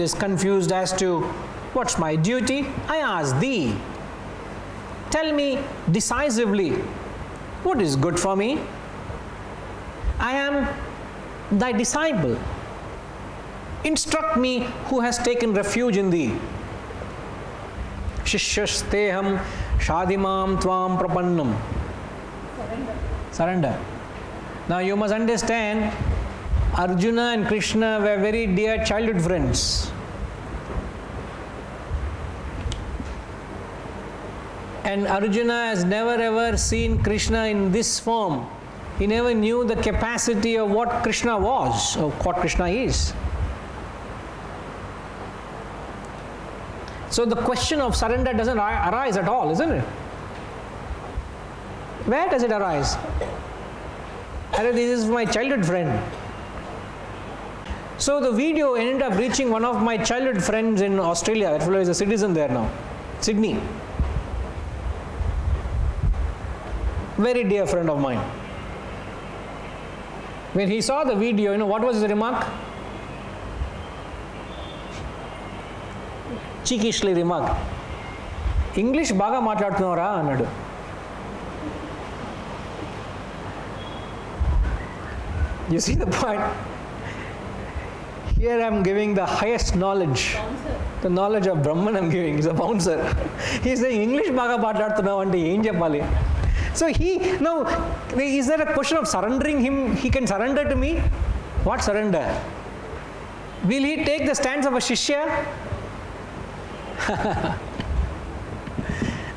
is confused as to what's my duty, I ask thee. Tell me decisively what is good for me. I am thy disciple. Instruct me who has taken refuge in thee. Shishyasteham shadimam tvam prapannam. Surrender. Now you must understand, Arjuna and Krishna were very dear childhood friends. And Arjuna has never ever seen Krishna in this form. He never knew the capacity of what Krishna was, or what Krishna is. So the question of surrender doesn't arise at all, isn't it? Where does it arise? This is my childhood friend. So the video ended up reaching one of my childhood friends in Australia. That fellow is a citizen there now, Sydney. Very dear friend of mine. When he saw the video, what was his remark? Cheekishly remark, English baga maatladutunnavara annadu. You see the point? Here I am giving the highest knowledge. Bouncer. The knowledge of Brahman I am giving. He's a bouncer. He is saying English baga maatladutunnavu ante em cheppali. So now, is there a question of surrendering him? He can surrender to me? What surrender? Will he take the stance of a Shishya?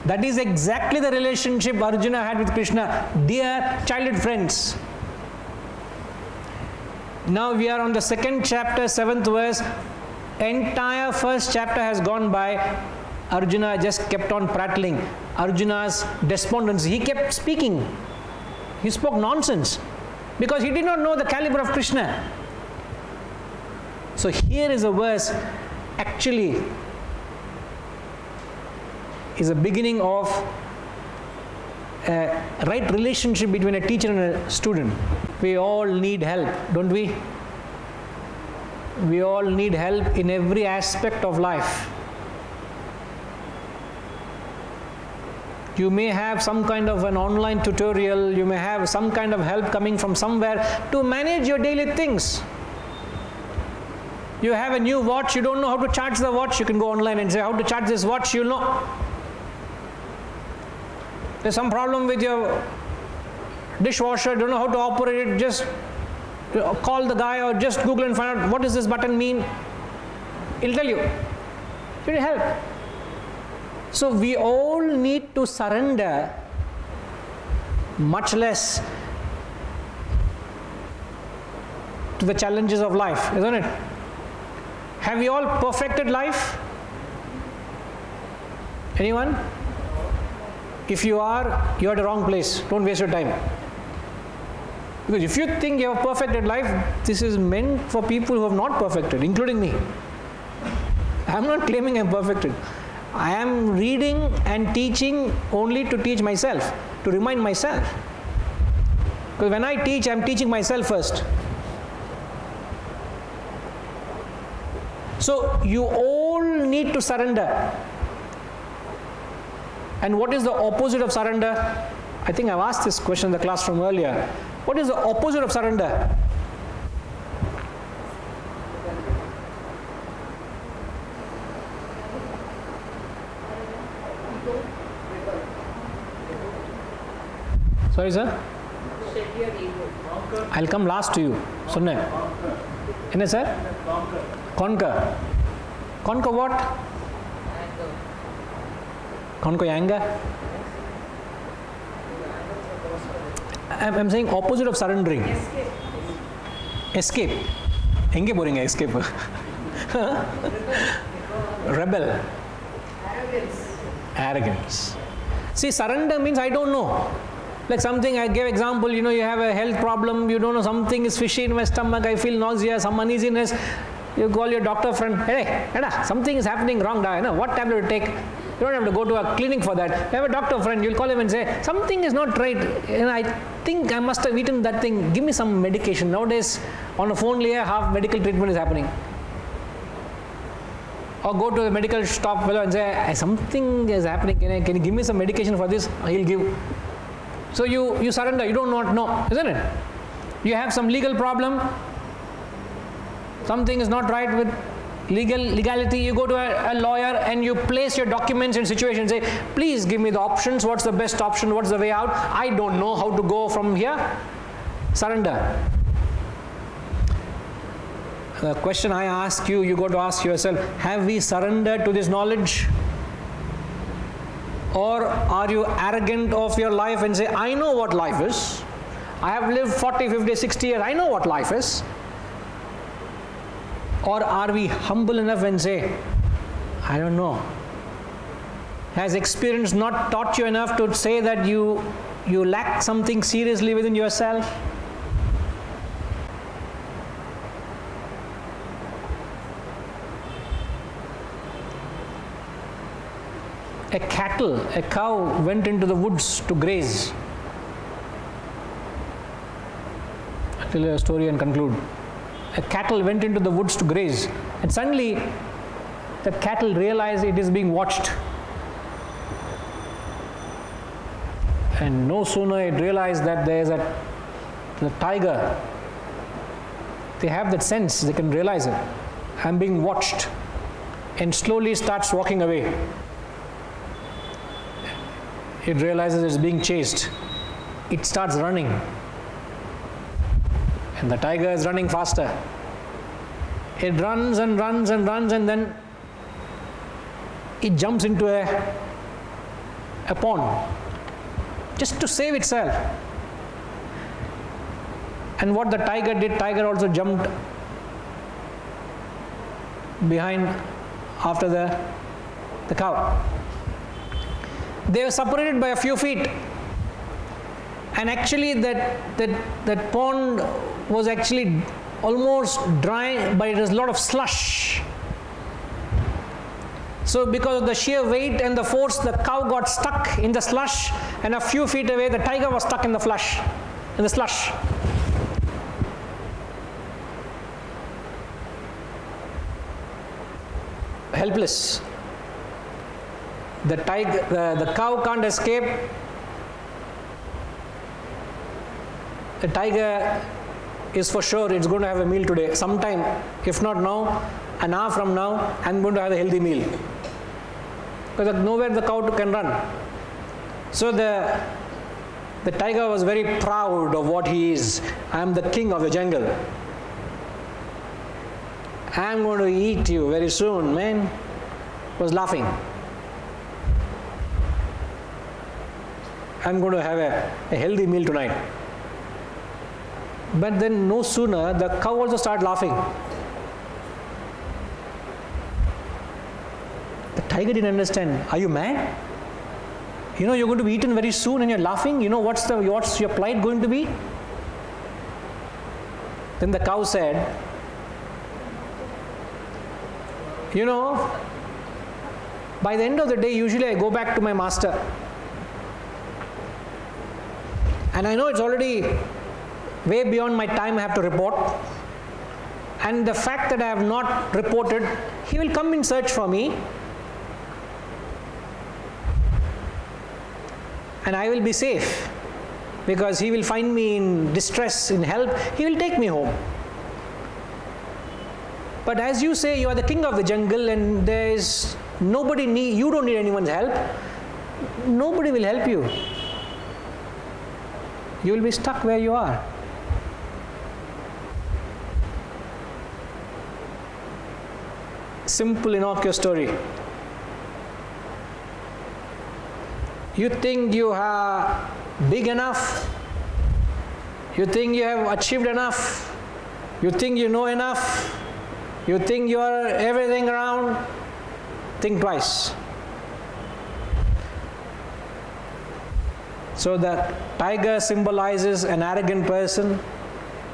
That is exactly the relationship Arjuna had with Krishna. Dear childhood friends. Now we are on the 2nd chapter, 7th verse. Entire 1st chapter has gone by. Arjuna just kept on prattling. Arjuna's despondency. He kept speaking. He spoke nonsense because he did not know the caliber of Krishna. So here is a verse, actually is a beginning of a right relationship between a teacher and a student. We all need help, don't we? We all need help in every aspect of life. You may have some kind of an online tutorial, you may have some kind of help coming from somewhere to manage your daily things. You have a new watch, you don't know how to charge the watch, you can go online and say how to charge this watch, you'll know. There's some problem with your dishwasher, don't know how to operate it, just call the guy or just Google and find out what does this button mean. He'll tell you. You need help. So we all need to surrender, much less to the challenges of life, isn't it? Have you all perfected life? Anyone? If you are, you're at the wrong place. Don't waste your time. Because if you think you have perfected life, this is meant for people who have not perfected, including me. I'm not claiming I'm perfected. I am reading and teaching only to teach myself, to remind myself. Because when I teach, I'm teaching myself first. So you all need to surrender. And what is the opposite of surrender? I think I've asked this question in the classroom earlier. What is the opposite of surrender? Sorry, sir? I'll come last to you. Sunna. Enna, sir? Conquer. Conquer what? Conquer anger? I'm saying opposite of surrendering. Escape. Enge poringa escape. Rebel. Arrogance. See, surrender means I don't know. Like something, I gave example, you have a health problem, you don't know, something is fishy in my stomach, I feel nausea, some uneasiness. You call your doctor friend, hey, something is happening wrong, what tablet to take? You don't have to go to a clinic for that. You have a doctor friend, you'll call him and say, something is not right, I think I must have eaten that thing, give me some medication. Nowadays, on a phone layer, half medical treatment is happening. Or go to the medical shop fellow and say, something is happening, can you give me some medication for this? He'll give. So you surrender, you don't not know, isn't it? You have some legal problem, something is not right with legality, you go to a lawyer and you place your documents in situations, say, please give me the options, what's the best option, what's the way out, I don't know how to go from here. Surrender. The question I ask you, you got to ask yourself, have we surrendered to this knowledge? Or are you arrogant of your life and say, I know what life is. I have lived 40, 50, 60 years, I know what life is. Or are we humble enough and say, I don't know. Has experience not taught you enough to say that you lack something seriously within yourself? A cow went into the woods to graze. I'll tell you a story and conclude. A cattle went into the woods to graze, and suddenly the cattle realized it is being watched. And no sooner it realized that there is the tiger, they have that sense, they can realize it. I'm being watched, and slowly starts walking away. It realizes it's being chased. It starts running. And the tiger is running faster. It runs and runs and runs, and then it jumps into a pond just to save itself. And what the tiger did, tiger also jumped behind after the cow. They were separated by a few feet, and actually that pond was actually almost dry, but it was a lot of slush. So because of the sheer weight and the force, the cow got stuck in the slush, and a few feet away the tiger was stuck in the slush. Helpless. The cow can't escape. The tiger is for sure it's going to have a meal today. Sometime, if not now, an hour from now, I'm going to have a healthy meal. Because nowhere the cow can run. So the tiger was very proud of what he is. I am the king of the jungle. I'm going to eat you very soon, man. Was laughing. I'm going to have a healthy meal tonight. But then no sooner, the cow also started laughing. The tiger didn't understand. Are you mad? You know you're going to be eaten very soon and you're laughing? You know what's your plight going to be? Then the cow said, you know, by the end of the day, usually I go back to my master. And I know it's already way beyond my time I have to report. And the fact that I have not reported, he will come in search for me. And I will be safe. Because he will find me in distress, in help, he will take me home. But as you say, you are the king of the jungle and there is nobody you don't need anyone's help. Nobody will help you. You will be stuck where you are. Simple, innocuous story. You think you are big enough? You think you have achieved enough? You think you know enough? You think you are everything around? Think twice. So the tiger symbolizes an arrogant person.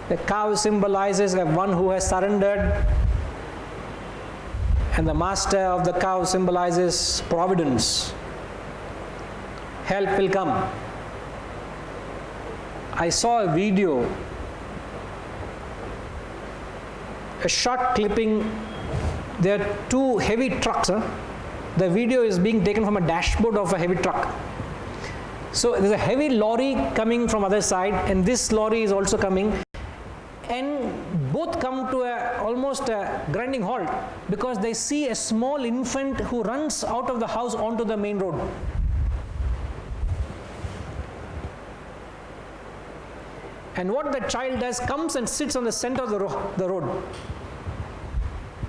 The cow symbolizes one who has surrendered. And the master of the cow symbolizes providence. Help will come. I saw a video, a short clipping there are two heavy trucks. The video is being taken from a dashboard of a heavy truck. So there's a heavy lorry coming from other side, and this lorry is also coming, and both come to almost a grinding halt because they see a small infant who runs out of the house onto the main road. And what the child does, comes and sits on the center of the road,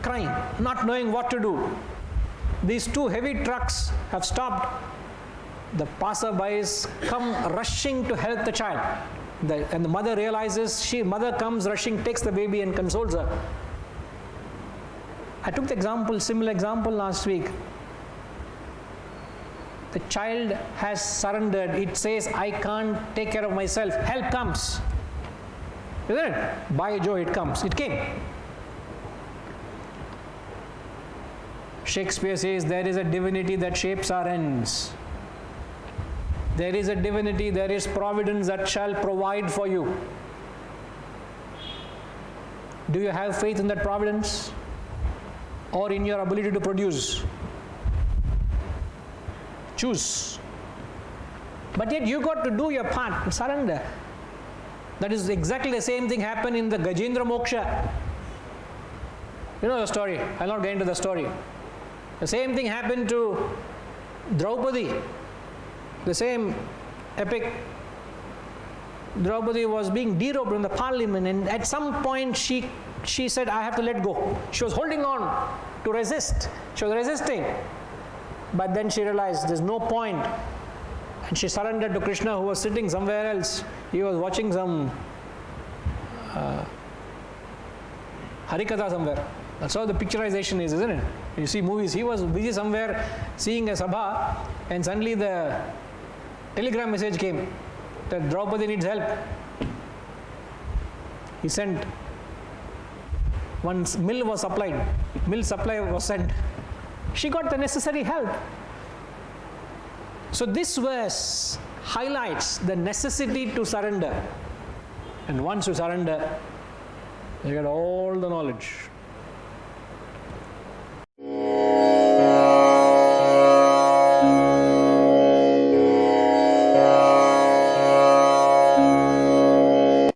crying, not knowing what to do. These two heavy trucks have stopped. The passerbys come rushing to help the child. And the mother realizes, mother comes rushing, takes the baby and consoles her. I took the similar example last week. The child has surrendered. It says, I can't take care of myself. Help comes. Isn't it? By Joe, it comes. It came. Shakespeare says, there is a divinity that shapes our ends. There is a divinity, there is providence that shall provide for you. Do you have faith in that providence? Or in your ability to produce? Choose. But yet you got to do your part and surrender. That is exactly the same thing happened in the Gajendra Moksha. You know the story. I'll not get into the story. The same thing happened to Draupadi. The same epic. Draupadi was being derobed in the parliament, and at some point she said, I have to let go. She was holding on to resist. She was resisting. But then she realized there's no point. And she surrendered to Krishna, who was sitting somewhere else. He was watching some Harikatha somewhere. That's how the picturization is, isn't it? You see movies. He was busy somewhere seeing a sabha, and suddenly the telegram message came that Draupadi needs help. He sent. Once mill was supplied, mill supply was sent. She got the necessary help. So this verse highlights the necessity to surrender. And once you surrender, you get all the knowledge.